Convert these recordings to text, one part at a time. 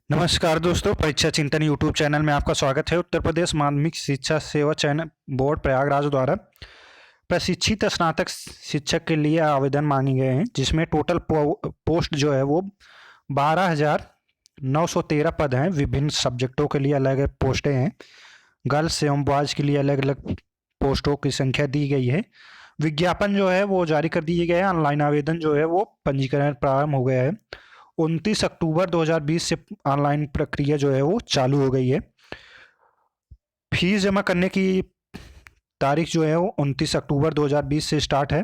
नमस्कार दोस्तों, परीक्षा चिंतन यूट्यूब चैनल में आपका स्वागत है। उत्तर प्रदेश माध्यमिक शिक्षा सेवा चयन बोर्ड प्रयागराज द्वारा प्रशिक्षित स्नातक शिक्षक के लिए आवेदन मांगे गए हैं, जिसमें टोटल पोस्ट जो है वो 12,913 पद हैं। विभिन्न सब्जेक्टों के लिए अलग अलग पोस्टें हैं। गर्ल्स एवं बॉयज़ के लिए अलग अलग पोस्टों की संख्या दी गई है। विज्ञापन जो है वो जारी कर दिए गए हैं। ऑनलाइन आवेदन जो है वो पंजीकरण प्रारंभ हो गया है। 29 अक्टूबर 2020 से ऑनलाइन प्रक्रिया जो है वो चालू हो गई है। फीस जमा करने की तारीख जो है वो 29 अक्टूबर 2020 से स्टार्ट है।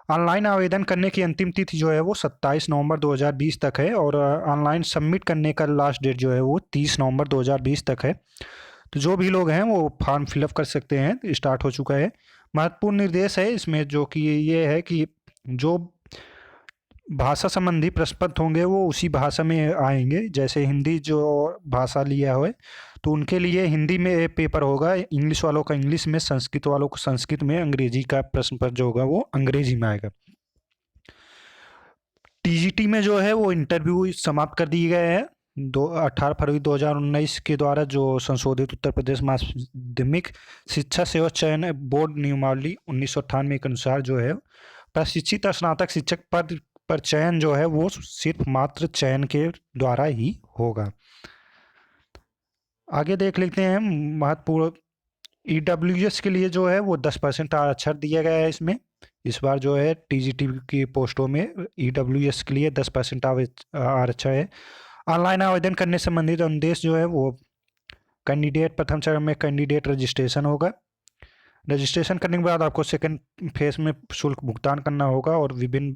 ऑनलाइन आवेदन करने की अंतिम तिथि जो है वो 27 नवंबर 2020 तक है और ऑनलाइन सबमिट करने का लास्ट डेट जो है वो 30 नवंबर 2020 तक है। तो जो भी लोग हैं वो फॉर्म फिलअप कर सकते हैं। स्टार्ट हो चुका है। महत्वपूर्ण निर्देश है इसमें जो कि ये है कि जो भाषा संबंधी प्रश्न पत्र होंगे वो उसी भाषा में आएंगे। जैसे हिंदी जो भाषा लिया हो तो उनके लिए हिंदी में पेपर होगा, इंग्लिश वालों का इंग्लिश में, संस्कृत वालों को संस्कृत में, अंग्रेजी का प्रश्न पत्र जो होगा वो अंग्रेजी में आएगा। टीजीटी में जो है वो इंटरव्यू समाप्त कर दिए गए हैं। 18 फरवरी 2019 के द्वारा जो संशोधित उत्तर प्रदेश माध्यमिक शिक्षा सेवा चयन बोर्ड नियमावली 1998 के अनुसार जो है प्रशिक्षित स्नातक शिक्षक पद पर चयन जो है वो सिर्फ मात्र चयन के द्वारा ही होगा। आगे देख लेते हैं महत्वपूर्ण ईडब्ल्यूएस के लिए जो है वो 10% आरक्षण दिया गया है। इसमें इस बार जो है टीजीटी की पोस्टों में ईडब्ल्यूएस के लिए 10% आरक्षण है। ऑनलाइन आवेदन करने संबंधित अनुदेश जो है वो कैंडिडेट प्रथम चरण में कैंडिडेट रजिस्ट्रेशन होगा। रजिस्ट्रेशन करने के बाद आपको सेकंड फेज में शुल्क भुगतान करना होगा और विभिन्न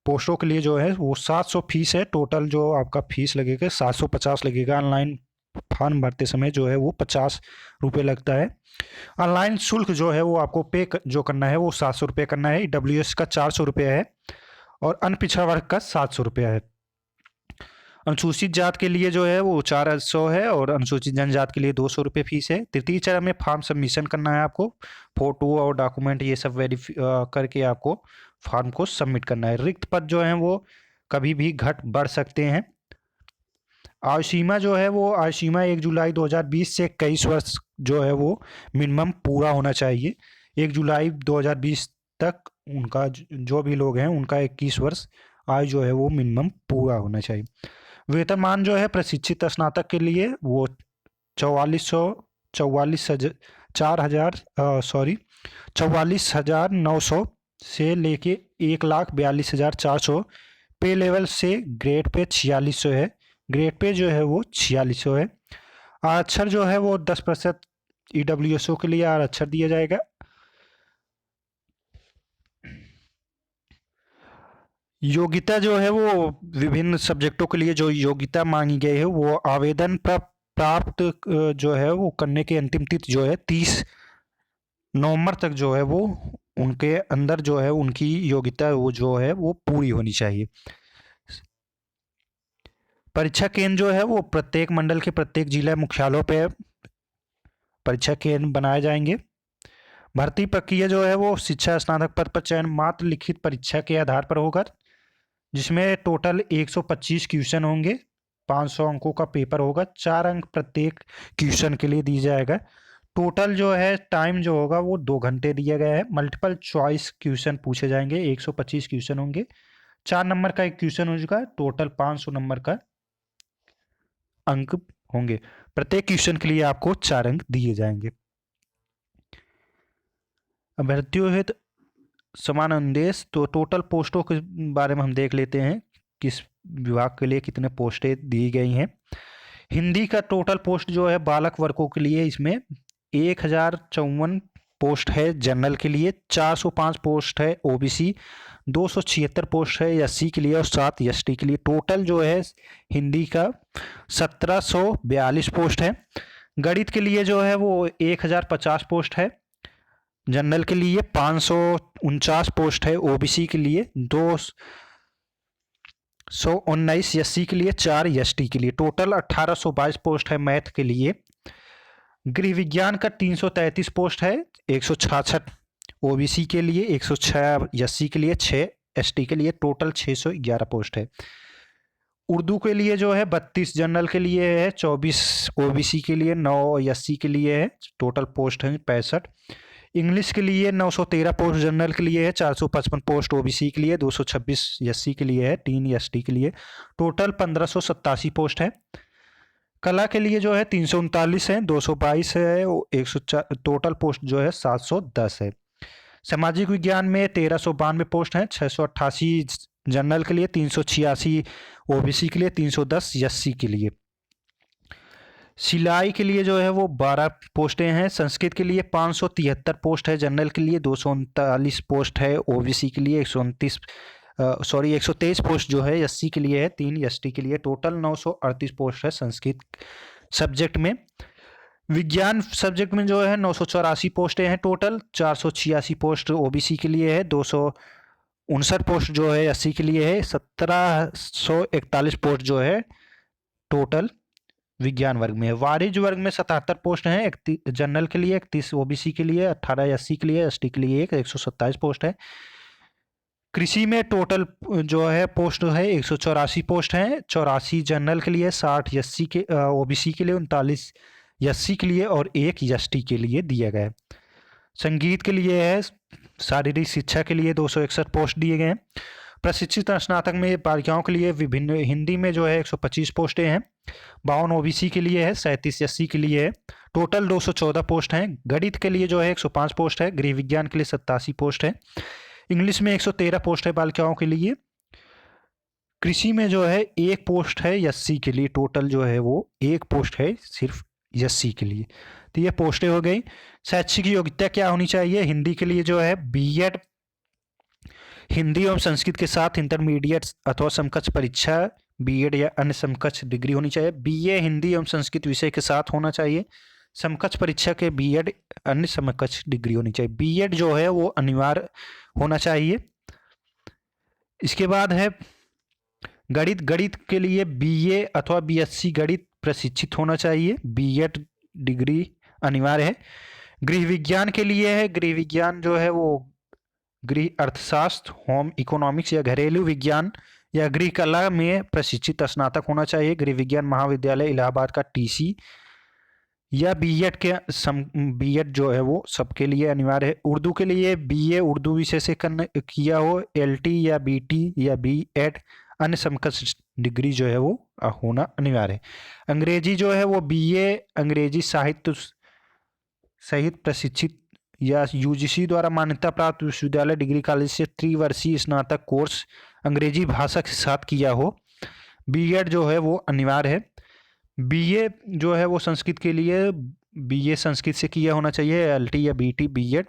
पोस्टों के लिए जो है वो 700 फीस है। टोटल जो आपका फीस लगेगा 750 लगेगा। ऑनलाइन फॉर्म भरते समय जो है वो 50 रुपये लगता है। ऑनलाइन शुल्क जो है वो आपको पे जो करना है वो 700 रुपये करना है। डब्ल्यूएस का 400 रुपये है और अन्य पिछड़ा वर्ग का 700 रुपया है। अनुसूचित जात के लिए जो है वो 400 है और अनुसूचित जनजात के लिए 200 रुपये फीस है। तृतीय चरण में फॉर्म सबमिशन करना है आपको। फोटो और डॉक्यूमेंट ये सब करके आपको फॉर्म को सबमिट करना है। रिक्त पद जो हैं वो कभी भी घट बढ़ सकते हैं। आयु सीमा जो है वो आयु सीमा 1 जुलाई 2020 से 21 वर्ष जो है वो मिनिमम पूरा होना चाहिए। 1 जुलाई 2020 तक उनका जो भी लोग हैं उनका 21 वर्ष आयु जो है वो मिनिमम पूरा होना चाहिए। वेतनमान जो है प्रशिक्षित स्नातक के लिए वो 44,900 से लेके 1,42,400। पे लेवल से ग्रेड पे 4600 है। ग्रेड पे जो है वो 4600 है। आरक्षण जो है वो 10% ईडब्ल्यूएसओ के लिए आरक्षण दिया जाएगा। योग्यता जो है वो विभिन्न सब्जेक्टों के लिए जो योग्यता मांगी गई है वो आवेदन प्राप्त जो है वो करने की अंतिम तिथि जो है 30 नवंबर तक जो है वो उनके अंदर जो है उनकी योग्यता वो जो है वो पूरी होनी चाहिए। परीक्षा केंद्र जो है वो प्रत्येक मंडल के प्रत्येक जिला मुख्यालयों पे परीक्षा केंद्र बनाए जाएंगे। भर्ती प्रक्रिया जो है वो शिक्षा स्नातक पद पर चयन मात्र लिखित परीक्षा के आधार पर होगा, जिसमें टोटल 125 क्वेश्चन होंगे। 500 अंकों का पेपर होगा। 4 अंक प्रत्येक क्वेश्चन के लिए दी जाएगा। टोटल जो है टाइम जो होगा वो 2 घंटे दिया गया है। मल्टीपल चॉइस क्वेश्चन पूछे जाएंगे। 125 क्वेश्चन होंगे। 4 नंबर का एक क्वेश्चन हो चुका है। टोटल 500 नंबर का अंक होंगे। प्रत्येक क्वेश्चन के लिए आपको 4 अंक दिए जाएंगे। अभ्यर्थियों हेतु समान अनुदेश। तो टोटल पोस्टों के बारे में हम देख लेते हैं किस विभाग के लिए कितने पोस्टें दी गई हैं। हिंदी का टोटल पोस्ट जो है बालक वर्गों के लिए इसमें 1054 पोस्ट है। जनरल के लिए 405 पोस्ट है। ओबीसी 276 पोस्ट है एससी के लिए और 7 एसटी के लिए। टोटल जो है हिंदी का 1742 पोस्ट है। गणित के लिए जो है वो 1050 पोस्ट है। जनरल के लिए 549 पोस्ट है। ओबीसी के लिए 219, एससी के लिए 4, एसटी के लिए टोटल 1822 पोस्ट है। मैथ के लिए गृह विज्ञान का 333 पोस्ट है। 166 ओबीसी के लिए, 106 एससी के लिए, 6 एसटी के लिए। टोटल 611 पोस्ट है। उर्दू के लिए जो है 32 जनरल के लिए है, 24 ओबीसी के लिए, 9 एससी के लिए है, टोटल पोस्ट हैं 65। इंग्लिश के लिए 913 पोस्ट जनरल के लिए है, 455 पोस्ट ओबीसी के लिए, 226 एससी के लिए है, 3 एसटी के लिए, टोटल 1587 पोस्ट है। कला के लिए जो है 339 है, 222 है, 104 टोटल पोस्ट जो है 710 है। सामाजिक विज्ञान में 1392 पोस्ट हैं, 688 जनरल के लिए, 386 ओबीसी के लिए, 310 एससी के लिए। सिलाई के लिए जो है वो 12 पोस्टें हैं। संस्कृत के लिए 573 पोस्ट है जनरल के लिए, 239 पोस्ट है ओबीसी के लिए, 123 पोस्ट जो है एससी के लिए है, 3 एसटी के लिए, टोटल 938 पोस्ट है संस्कृत सब्जेक्ट में। विज्ञान सब्जेक्ट में जो है 984 पोस्टें हैं टोटल, 486 पोस्ट ओबीसी के लिए है, 259 पोस्ट जो है एससी के लिए है, 1741 पोस्ट जो है टोटल विज्ञान वर्ग में है। वाणिज्य वर्ग में 77 पोस्ट हैं, जनरल के लिए 31 ओबीसी के लिए, 18 एससी के लिए, एसटी के लिए 127 पोस्ट है। कृषि में टोटल जो है पोस्ट है 184 पोस्ट हैं, 84 जनरल के लिए, 60 एससी के ओबीसी के लिए, 39 एससी के लिए और 1 एसटी के लिए दिया गया है। संगीत के लिए है, शारीरिक शिक्षा के लिए 261 पोस्ट दिए गए हैं। प्रशिक्षित स्नातक में बालिकाओं के लिए विभिन्न हिंदी में जो है 125 पोस्टें हैं, 52 ओबीसी के लिए है, 37 एससी के लिए है, टोटल 214 पोस्ट हैं। गणित के लिए जो है 105 पोस्ट है, गृह विज्ञान के लिए 87 पोस्ट है, इंग्लिश में 113 पोस्ट है बालिकाओं के लिए। कृषि में जो है 1 पोस्ट है एससी के लिए, टोटल जो है वो 1 पोस्ट है सिर्फ एससी के लिए। तो ये पोस्टें हो गई। शैक्षिक योग्यता क्या होनी चाहिए? हिंदी के लिए जो है बीएड हिंदी एवं संस्कृत के साथ इंटरमीडिएट अथवा समकक्ष परीक्षा, बीएड या अन्य समकक्ष डिग्री होनी चाहिए। बीए हिंदी एवं संस्कृत विषय के साथ होना चाहिए। समकक्ष परीक्षा के बीएड अन्य समकक्ष डिग्री होनी चाहिए। बीएड जो है वो अनिवार्य होना चाहिए। इसके बाद है गणित के लिए बीए अथवा बीएससी गणित प्रशिक्षित होना चाहिए, बीएड डिग्री अनिवार्य है। गृह विज्ञान के लिए है, गृह विज्ञान जो है वो गृह अर्थशास्त्र, होम इकोनॉमिक्स या घरेलू विज्ञान या गृह कला में प्रशिक्षित स्नातक होना चाहिए। गृह विज्ञान महाविद्यालय इलाहाबाद का टीसी या बीएड के बीएड जो है वो सबके लिए अनिवार्य है। उर्दू के लिए बीए उर्दू विषय से किया हो, एलटी या बीटी या बीएड अन्य समकक्ष डिग्री जो है वो होना अनिवार्य है। अंग्रेजी जो है वो बीए अंग्रेजी साहित्य सहित प्रशिक्षित या यूजीसी द्वारा मान्यता प्राप्त विश्वविद्यालय डिग्री कॉलेज से त्रिवर्षीय स्नातक कोर्स अंग्रेजी भाषा के साथ किया हो। बीएड जो है वो अनिवार्य है। बीए जो है वो संस्कृत के लिए बीए संस्कृत से किया होना चाहिए, एलटी या बीटी बीएड।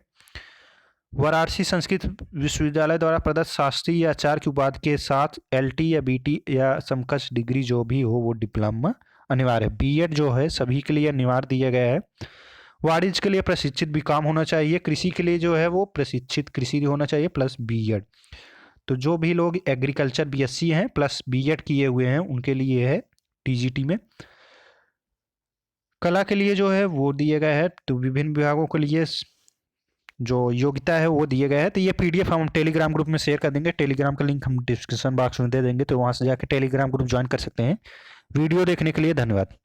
वाराणसी संस्कृत विश्वविद्यालय द्वारा प्रदत्त शास्त्री या आचार्य की उपाधि के साथ एलटी या बीटी या समकक्ष डिग्री जो भी हो वो डिप्लोमा अनिवार्य है। बीएड जो है सभी के लिए अनिवार्य दिया गया है। वाणिज्य के लिए प्रशिक्षित बीकॉम होना चाहिए। कृषि के लिए जो है वो प्रशिक्षित कृषि होना चाहिए प्लस बीएड। तो जो भी लोग एग्रीकल्चर बीएससी हैं प्लस बीएड किए हुए हैं उनके लिए है टीजीटी में। कला के लिए जो है वो दिया गया है। तो विभिन्न विभागों के लिए जो योग्यता है वो दिया गया है। तो ये पीडीएफ हम टेलीग्राम ग्रुप में शेयर कर देंगे। टेलीग्राम का लिंक हम डिस्क्रिप्शन बॉक्स में दे देंगे, तो वहाँ से जाकर टेलीग्राम ग्रुप ज्वाइन कर सकते हैं। वीडियो देखने के लिए धन्यवाद।